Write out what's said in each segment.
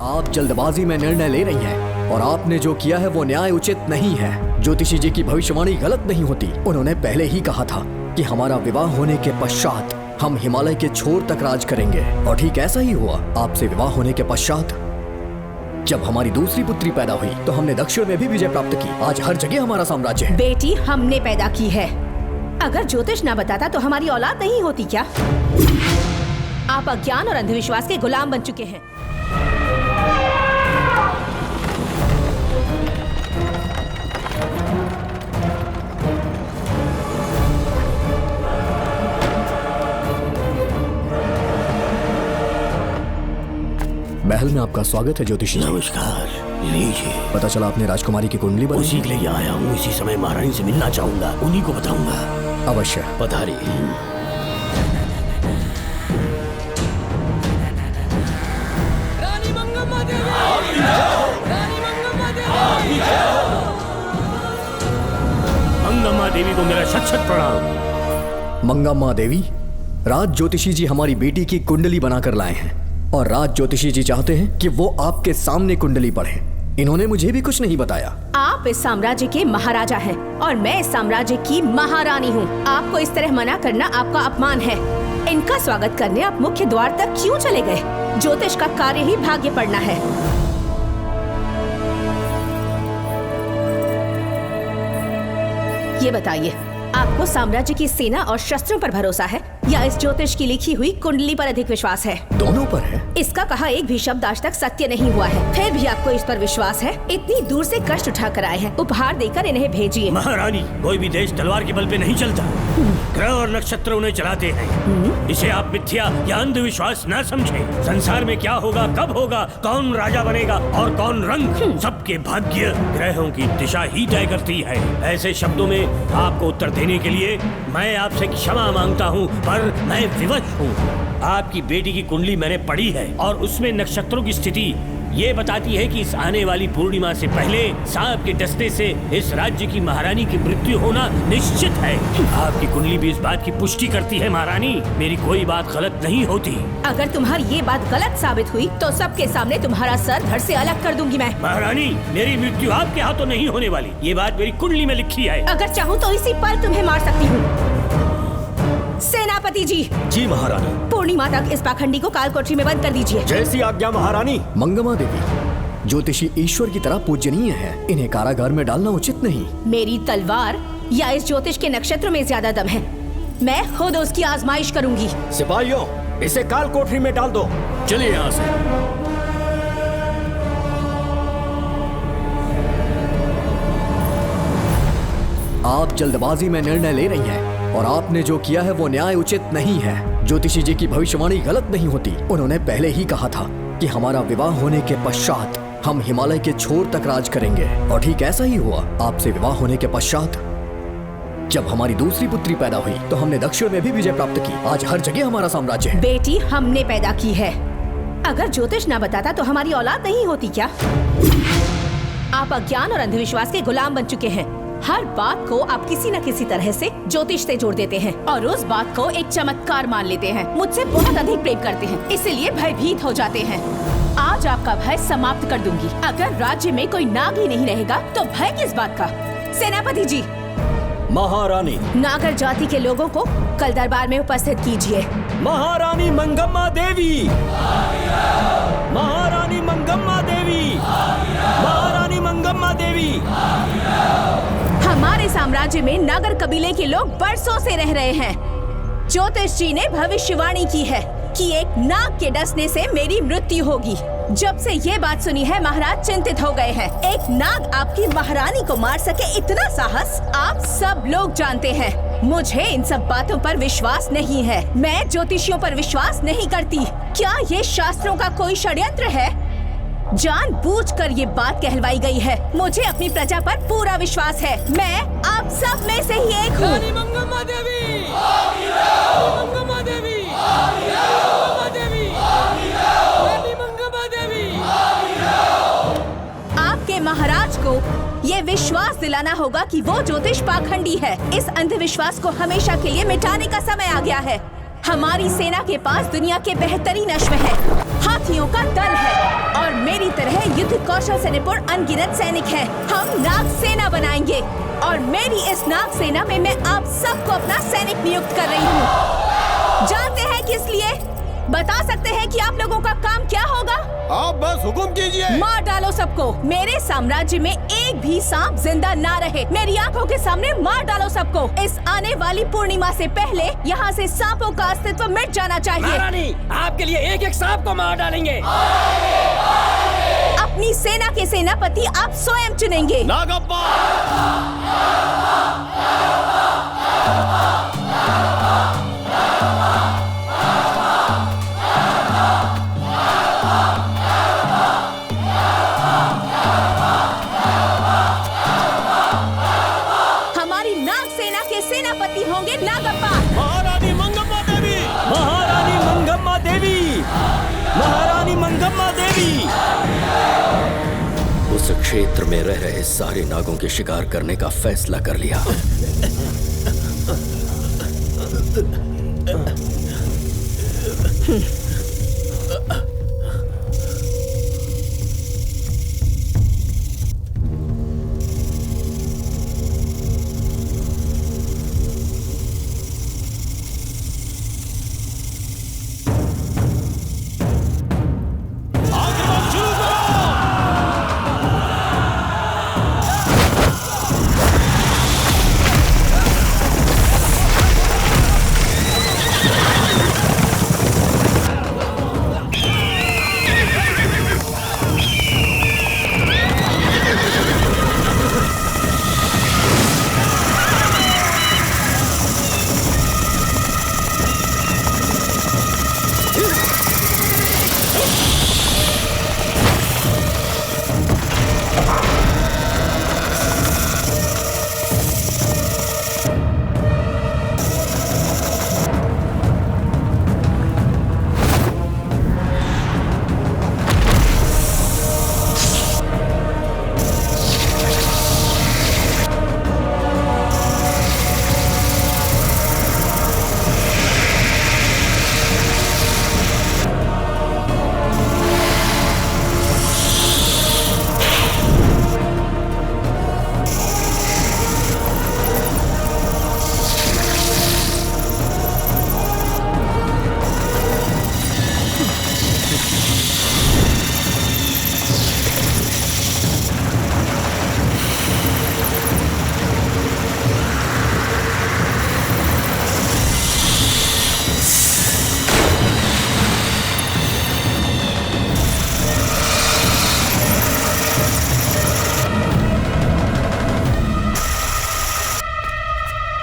आप जल्दबाजी में निर्णय ले रही हैं और आपने जो किया है वो न्याय उचित नहीं है। ज्योतिषी जी की भविष्यवाणी गलत नहीं होती। उन्होंने पहले ही कहा था कि हमारा विवाह होने के पश्चात हम हिमालय के छोर तक राज करेंगे, और ठीक ऐसा ही हुआ। आपसे विवाह होने के पश्चात जब हमारी दूसरी पुत्री पैदा हुई तो हमने दक्षिण में भी विजय प्राप्त की। आज हर जगह हमारा साम्राज्य है। बेटी हमने पैदा की है। अगर ज्योतिष ना बताता तो हमारी औलाद नहीं होती क्या? आप अज्ञान और अंधविश्वास के गुलाम बन चुके हैं। महल में आपका स्वागत है ज्योतिषी। नमस्कार, लीजिए। पता चला आपने राजकुमारी की कुंडली बनाई। उसी के लिए आया हूँ। इसी समय महारानी से मिलना चाहूंगा, उन्हीं को बताऊंगा। अवश्य पधारी। रानी मंगम्मा देवी, रानी मंगम्मा देवी। मंगम्मा देवी को मेरा शत शत प्रणाम। मंगम्मा देवी, राज ज्योतिषी जी हमारी बेटी की कुंडली बनाकर लाए हैं और राज ज्योतिषी जी चाहते हैं कि वो आपके सामने कुंडली पढ़े। इन्होंने मुझे भी कुछ नहीं बताया। आप इस साम्राज्य के महाराजा हैं और मैं इस साम्राज्य की महारानी हूँ। आपको इस तरह मना करना आपका अपमान है। इनका स्वागत करने आप मुख्य द्वार तक क्यों चले गए? ज्योतिष का कार्य ही भाग्य पढ़ना है। ये बताइए, आपको साम्राज्य की सेना और शस्त्रों पर भरोसा है या इस ज्योतिष की लिखी हुई कुंडली पर अधिक विश्वास है? दोनों पर है। इसका कहा एक भी शब्द आज तक सत्य नहीं हुआ है, फिर भी आपको इस पर विश्वास है? इतनी दूर से कष्ट उठा कर आए हैं, उपहार देकर इन्हें भेजिए। महारानी, कोई भी देश तलवार के बल पे नहीं चलता। ग्रह और नक्षत्र उन्हें चलाते हैं। इसे आप मिथ्या या अंधविश्वास न समझें। संसार में क्या होगा, कब होगा, कौन राजा बनेगा और कौन रंग, सबके भाग्य ग्रहों की दिशा ही तय करती है। ऐसे शब्दों में आपको उत्तर देने के लिए मैं आपसे क्षमा मांगता हूँ, पर मैं विवश हूँ। आपकी बेटी की कुंडली मैंने पढ़ी है और उसमें नक्षत्रों की स्थिति ये बताती है कि इस आने वाली पूर्णिमा से पहले सांप के डसने से इस राज्य की महारानी की मृत्यु होना निश्चित है। आपकी कुंडली भी इस बात की पुष्टि करती है। महारानी, मेरी कोई बात गलत नहीं होती। अगर तुम्हारी ये बात गलत साबित हुई तो सबके सामने तुम्हारा सर धड़ से अलग कर दूंगी मैं। महारानी, मेरी मृत्यु आपके हाथों नहीं होने वाली, ये बात मेरी कुंडली में लिखी है। अगर चाहूँ तो इसी पल तुम्हें मार सकती हूँ। सेनापति जी। जी महारानी। पूर्णिमा तक इस पाखंडी को काल कोठरी में बंद कर दीजिए। जैसी आज्ञा महारानी। मंगम्मा देवी, ज्योतिषी ईश्वर की तरह पूजनीय है, इन्हें कारागार में डालना उचित नहीं। मेरी तलवार या इस ज्योतिष के नक्षत्र में ज्यादा दम है? मैं खुद उसकी आजमाइश करूंगी। सिपाहियों, इसे काल कोठरी में डाल दो। चलिए यहाँ से। आप जल्दबाजी में निर्णय ले रही हैं और आपने जो किया है वो न्याय उचित नहीं है। ज्योतिषी जी की भविष्यवाणी गलत नहीं होती। उन्होंने पहले ही कहा था कि हमारा विवाह होने के पश्चात हम हिमालय के छोर तक राज करेंगे, और ठीक ऐसा ही हुआ। आपसे विवाह होने के पश्चात जब हमारी दूसरी पुत्री पैदा हुई तो हमने दक्षिण में भी विजय प्राप्त की। आज हर जगह हमारा साम्राज्य है। बेटी हमने पैदा की है। अगर ज्योतिष ना बताता तो हमारी औलाद नहीं होती क्या? आप अज्ञान और अंधविश्वास के गुलाम बन चुके हैं। हर बात को आप किसी न किसी तरह से ज्योतिष से जोड़ देते हैं और उस बात को एक चमत्कार मान लेते हैं। मुझसे बहुत अधिक प्रेम करते हैं, इसीलिए भयभीत हो जाते हैं। आज आपका भय समाप्त कर दूंगी। अगर राज्य में कोई नाग ही नहीं रहेगा तो भय किस बात का? सेनापति जी। महारानी। नागर जाति के लोगों को कल दरबार में उपस्थित कीजिए। महारानी मंगम्मा देवी। महारानी मंगम्मा देवी। महारानी मंगम्मा देवी। हमारे साम्राज्य में नागर कबीले के लोग बरसों से रह रहे हैं। ज्योतिष जी ने भविष्यवाणी की है कि एक नाग के डसने से मेरी मृत्यु होगी। जब से ये बात सुनी है महाराज चिंतित हो गए हैं। एक नाग आपकी महारानी को मार सके, इतना साहस आप सब लोग जानते हैं। मुझे इन सब बातों पर विश्वास नहीं है। मैं ज्योतिषियों पर विश्वास नहीं करती। क्या ये शास्त्रों का कोई षड्यंत्र है? जानबूझकर ये बात कहलवाई गई है। मुझे अपनी प्रजा पर पूरा विश्वास है। मैं आप सब में से ही एक हूँ। रानी मंगम्मा देवी, मंगम्मा देवी, मंगम्मा देवी, रानी मंगम्मा देवी। आपके महाराज को ये विश्वास दिलाना होगा कि वो ज्योतिष पाखंडी है। इस अंधविश्वास को हमेशा के लिए मिटाने का समय आ गया है। हमारी सेना के पास दुनिया के बेहतरीन अश्व है, हाथियों का दल है और मेरी तरह युद्ध कौशल से निपुण अनगिनत सैनिक हैं। हम नाग सेना बनाएंगे और मेरी इस नाग सेना में मैं आप सबको अपना सैनिक नियुक्त कर रही हूँ। जानते हैं किस लिए? बता सकते हैं कि आप लोगों का काम क्या होगा? आप बस हुक्म कीजिए। मार डालो सबको। मेरे साम्राज्य में एक भी सांप जिंदा ना रहे। मेरी आंखों के सामने मार डालो सबको। इस आने वाली पूर्णिमा से पहले यहाँ से सांपों का अस्तित्व मिट जाना चाहिए। महारानी, आपके लिए एक एक सांप को मार डालेंगे। अपनी सेना के सेनापति आप स्वयं चुनेंगे। नागप्पा। हमारी नाग सेना के सेनापति होंगे नागप्पा। महारानी मंगम्मा देवी। महारानी मंगम्मा देवी। महारानी मंगम्मा देवी। उस क्षेत्र में रह रहे सारे नागों के शिकार करने का फैसला कर लिया।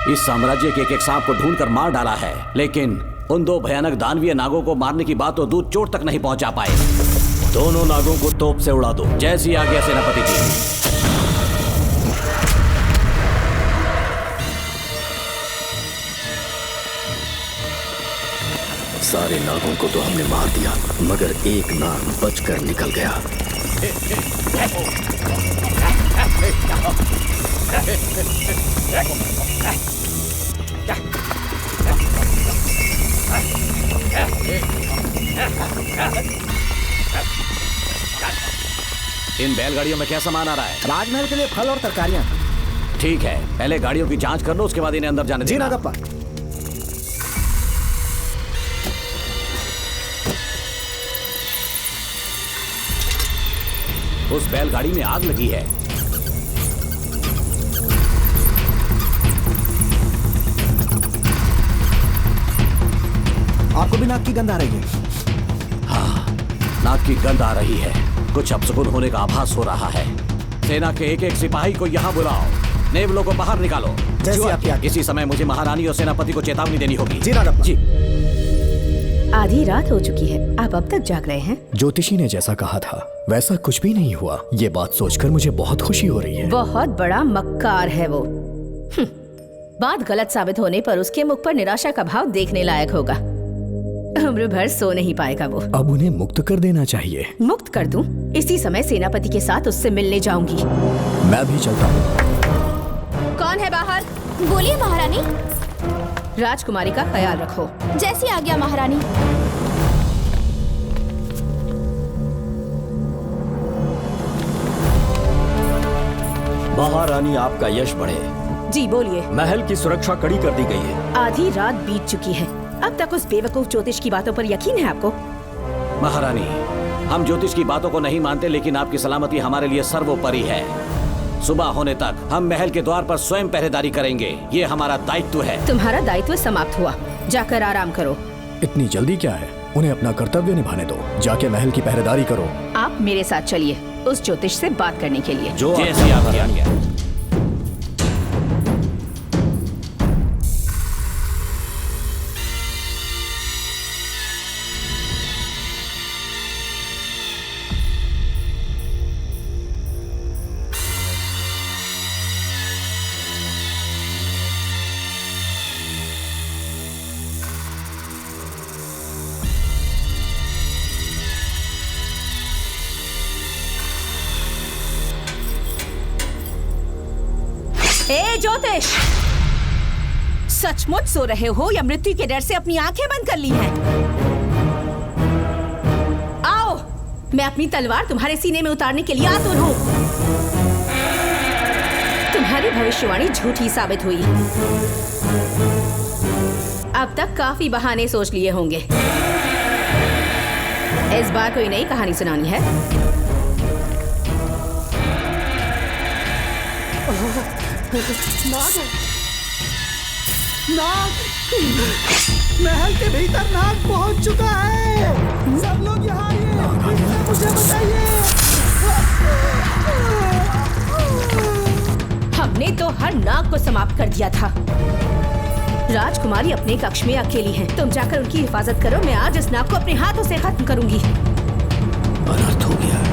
इस साम्राज्य के एक सांप को ढूंढकर मार डाला है, लेकिन उन दो भयानक दानवीय नागों को मारने की बात तो दूर चोट तक नहीं पहुंचा पाए। दोनों नागों को तोप से उड़ा दो। जैसी आज्ञा सेनापति जी। सारे नागों को तो हमने मार दिया, मगर एक नाग बचकर निकल गया। इन बैलगाड़ियों में क्या सामान आ रहा है? राजमहल के लिए फल और तरकारियां। ठीक है, पहले गाड़ियों की जांच कर लो, उसके बाद इन्हें अंदर जाने देना। नागप्पा। उस बैलगाड़ी में आग लगी है। आपको भी नाक की गंध आ रही है? हाँ, नाक की गंध आ रही है। कुछ अपशकुन होने का आभास हो रहा है। सेना के एक एक सिपाही को यहाँ बुलाओ, नेवलों को बाहर निकालो। जैसी आपकी आज्ञा। इसी समय मुझे महारानी और सेनापति को चेतावनी देनी होगी। जी नागप्पा। जी। आधी रात हो चुकी है, आप अब तक जाग रहे हैं? ज्योतिषी ने जैसा कहा था वैसा कुछ भी नहीं हुआ। ये बात सोचकर मुझे बहुत खुशी हो रही है। बहुत बड़ा मक्कार है वो। बात गलत साबित होने पर उसके मुख पर निराशा का भाव देखने लायक होगा। उम्र भर सो नहीं पाएगा वो। अब उन्हें मुक्त कर देना चाहिए। मुक्त कर दूं? इसी समय सेनापति के साथ उससे मिलने जाऊंगी। मैं भी चलता हूँ। कौन है बाहर? बोलिए महारानी। राजकुमारी का ख्याल रखो। जैसी आज्ञा महारानी। महारानी, आपका यश बढ़े। जी बोलिए। महल की सुरक्षा कड़ी कर दी गई है। आधी रात बीत चुकी है, अब तक उस बेवकूफ ज्योतिष की बातों पर यकीन है आपको? महारानी, हम ज्योतिष की बातों को नहीं मानते, लेकिन आपकी सलामती हमारे लिए सर्वोपरि है। सुबह होने तक हम महल के द्वार पर स्वयं पहरेदारी करेंगे, ये हमारा दायित्व है। तुम्हारा दायित्व समाप्त हुआ, जाकर आराम करो। इतनी जल्दी क्या है? उन्हें अपना कर्तव्य निभाने दो। जाके महल की पहरेदारी करो। आप मेरे साथ चलिए उस ज्योतिष से बात करने के लिए। जो जैसी आपकी आज्ञा। ए ज्योतिष, सचमुच सो रहे हो या मृत्यु के डर से अपनी आंखें बंद कर ली हैं? आओ, मैं अपनी तलवार तुम्हारे सीने में उतारने के लिए आतुर हूं। तुम्हारी भविष्यवाणी झूठी साबित हुई। अब तक काफी बहाने सोच लिए होंगे। इस बार कोई नई कहानी सुनानी है? नाग है। नाग, महल के भीतर नाग पहुंच चुका है। सब लोग यहाँ आइए, मुझे बताइए। हमने तो हर नाग को समाप्त कर दिया था। राजकुमारी अपने कक्ष में अकेली है, तुम जाकर उनकी हिफाजत करो। मैं आज इस नाग को अपने हाथों से खत्म करूंगी। अनर्थ हो गया।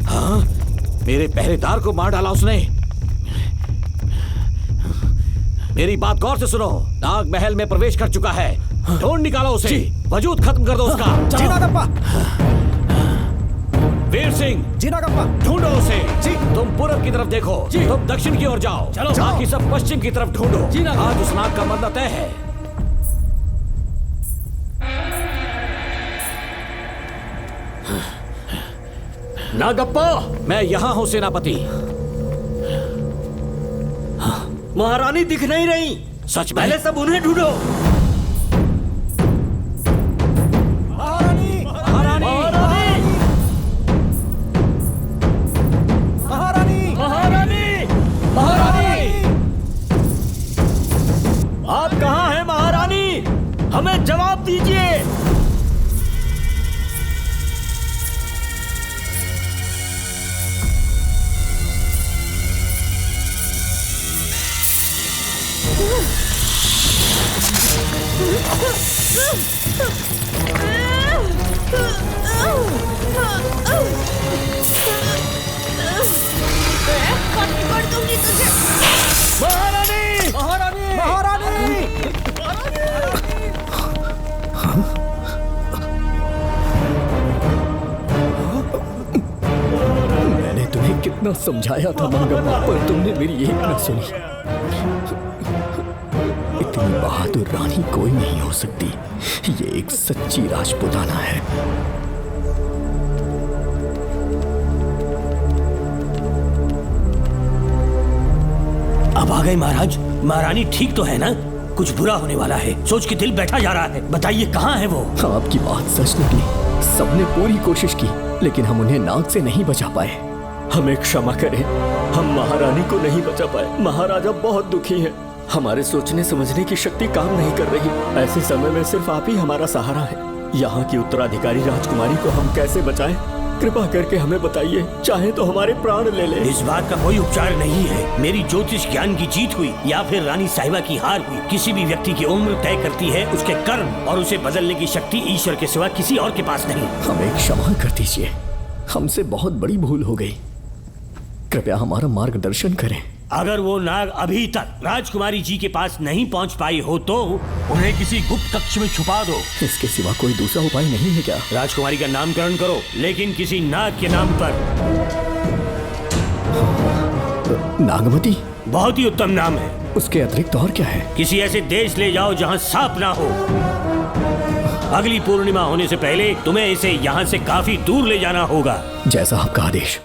हाँ, मेरे पहरेदार को मार डाला उसने। मेरी बात गौर से सुनो। नाग महल में प्रवेश कर चुका है। ढूंढ निकालो उसे, वजूद खत्म कर दो उसका। जी नागप्पा। वीर सिंह, जी नागप्पा। ढूंढो उसे। जी। तुम पूरब की तरफ देखो, तुम दक्षिण की ओर जाओ। चलो। बाकी सब पश्चिम की तरफ ढूंढो। जी नाग। आज उस नाग का मरना तय है। नागप्पा, मैं यहाँ हूँ सेनापति। महारानी दिख नहीं रही। सच में? पहले सब उन्हें ढूंढो। महारानी, महारानी, महारानी, महारानी, महारानी, आप कहाँ हैं महारानी? हमें जवाब दीजिए। महारानी, महारानी, महारानी। मैंने तुम्हें कितना समझाया था मंगम्मा, पर तुमने मेरी एक न सुनी। इतनी बहादुर रानी कोई नहीं हो सकती। ये एक सच्ची राजपुताना है। अब आ गए महाराज। महारानी ठीक तो है ना? कुछ बुरा होने वाला है, सोच के दिल बैठा जा रहा है। बताइए कहाँ है वो? आपकी बात सच निकली। सबने पूरी कोशिश की, लेकिन हम उन्हें नाग से नहीं बचा पाए। हमें क्षमा करें, हम महारानी को नहीं बचा पाए। महाराजा बहुत दुखी है। हमारे सोचने समझने की शक्ति काम नहीं कर रही। ऐसे समय में सिर्फ आप ही हमारा सहारा है। यहाँ की उत्तराधिकारी राजकुमारी को हम कैसे बचाएं? कृपा करके हमें बताइए, चाहे तो हमारे प्राण ले ले। इस बात का कोई उपचार नहीं है। मेरी ज्योतिष ज्ञान की जीत हुई या फिर रानी साहिबा की हार हुई। किसी भी व्यक्ति की उम्र तय करती है उसके कर्म, और उसे बदलने की शक्ति ईश्वर के सिवा किसी और के पास नहीं। हमें क्षमा कर दीजिए, हमसे बहुत बड़ी भूल हो गई। कृपया हमारा मार्गदर्शन करें। अगर वो नाग अभी तक राजकुमारी जी के पास नहीं पहुंच पाई हो तो उन्हें किसी गुप्त कक्ष में छुपा दो। इसके सिवा कोई दूसरा उपाय नहीं है क्या? राजकुमारी का नामकरण करो, लेकिन किसी नाग के नाम पर। नागमती? बहुत ही उत्तम नाम है। उसके अतिरिक्त और क्या है? किसी ऐसे देश ले जाओ जहाँ सांप ना हो। अगली पूर्णिमा होने से पहले तुम्हें इसे यहाँ से काफी दूर ले जाना होगा। जैसा आपका आदेश।